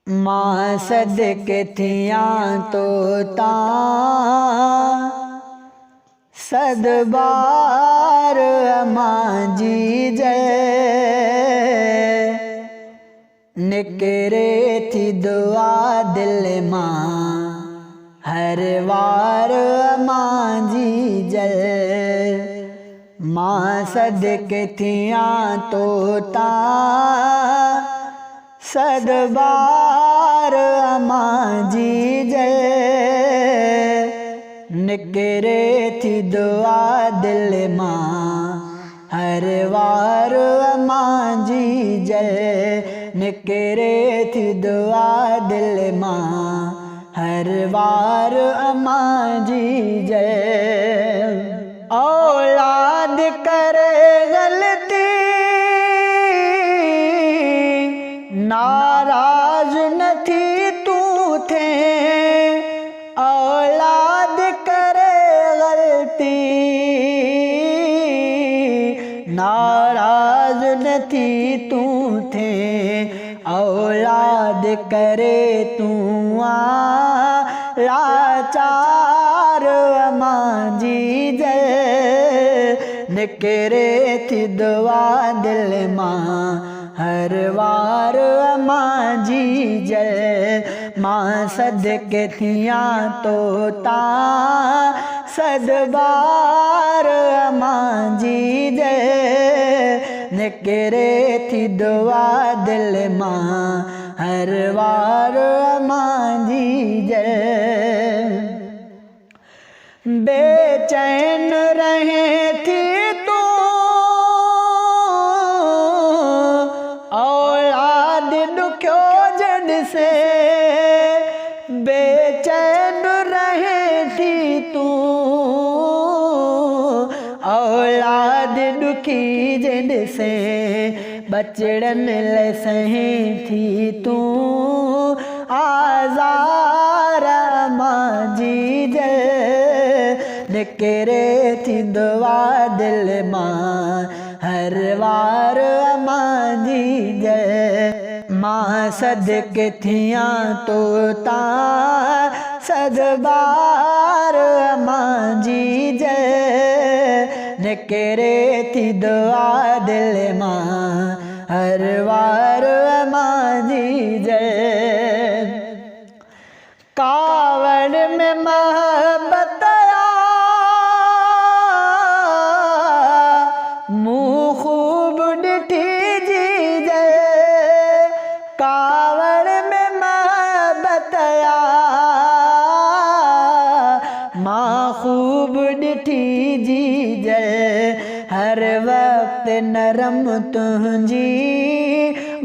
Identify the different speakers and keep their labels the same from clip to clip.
Speaker 1: मां सदके थियां तो सदबार मां जी जय निकरे थी दुआ दिल मां हर वार मां जी जय मां सदके थियां तो सदबार मां जी जय निकरे थी दुआ दिल मां हर वार मां जी जय निकरे थी दुआ दिल मां हर वार मां जी जय औलाद करे गलती नाराज न थी तू थे औलाद करे गलती नाराज न थी तू थे औलाद करे तू लाचार मां जी जय निकरे थी दुआ दिल मां हर वार मां जी जय मां सदके थियां तो सदबार मां जी जय निकरे थी दुआ दिल मां हर वार मां जी जय बेचैन रहे थी तू औलाद दुख्यो जद से बेचैन रहे थी तू औलाद दुखी जद से बचड़न ले सही थी तू आज़ार मां जी जय निकरे थी दुआ दिल मां हर वार मां जी जय मां सदके थियां तो सदबार मां जी जय निकरे थी दुआ दिल मां हर वार मां जी जय कावड़ में मोहब्बत मुँह खूब डिठी जी जय कावड़ में मोहब्बत माँ खूब डिठी जी जय हर वक्त नरम तुझी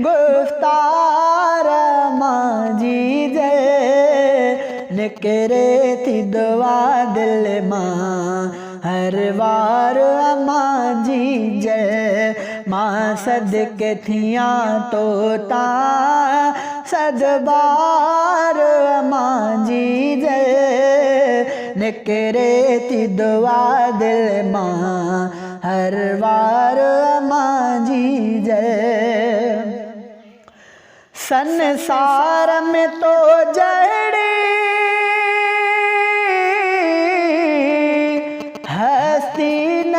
Speaker 1: गुफ्तार मां जी जय निकरे थी दुआ दिल मां हर वार मां जी जय मां सदके थियां तो सदबार मां जी जय निकरे थी दुआ दिल मां हर वार मां जी जय संसार में तो जड़ी हस्ती न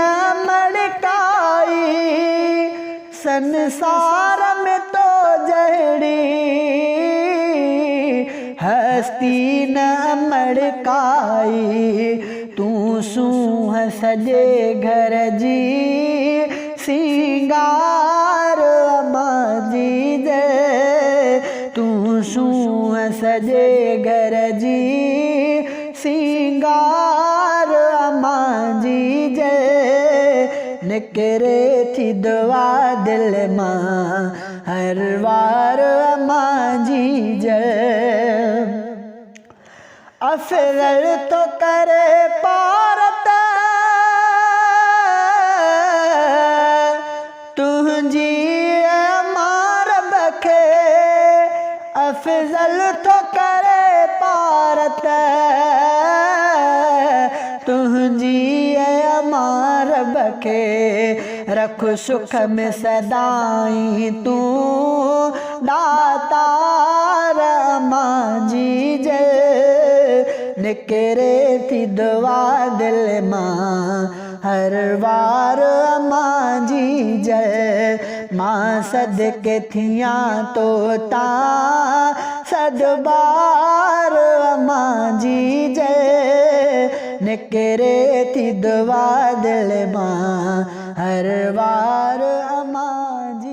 Speaker 1: मड़काई संसार में तो जड़ी हस्ती न मड़काई तू सूह सजे घर जी सिंगार मां जी जय तू सूह सजे घर जी सिंगार मां जी जय निकरे थी दुआ दिल मां हर वार मां जी जय अफजल तो करे पारत तुझी मार बखे अफजल तो करे पारत तुझी मार बखे रख सुख में सदाई तू दातार निकरे थी दुआ दिल मां हर वार अम्मा जी जय मां सदके थियां तो ता सदबार अम्मा जी जय निकरे थी दुआ दिल मां हर वार अम्मा जी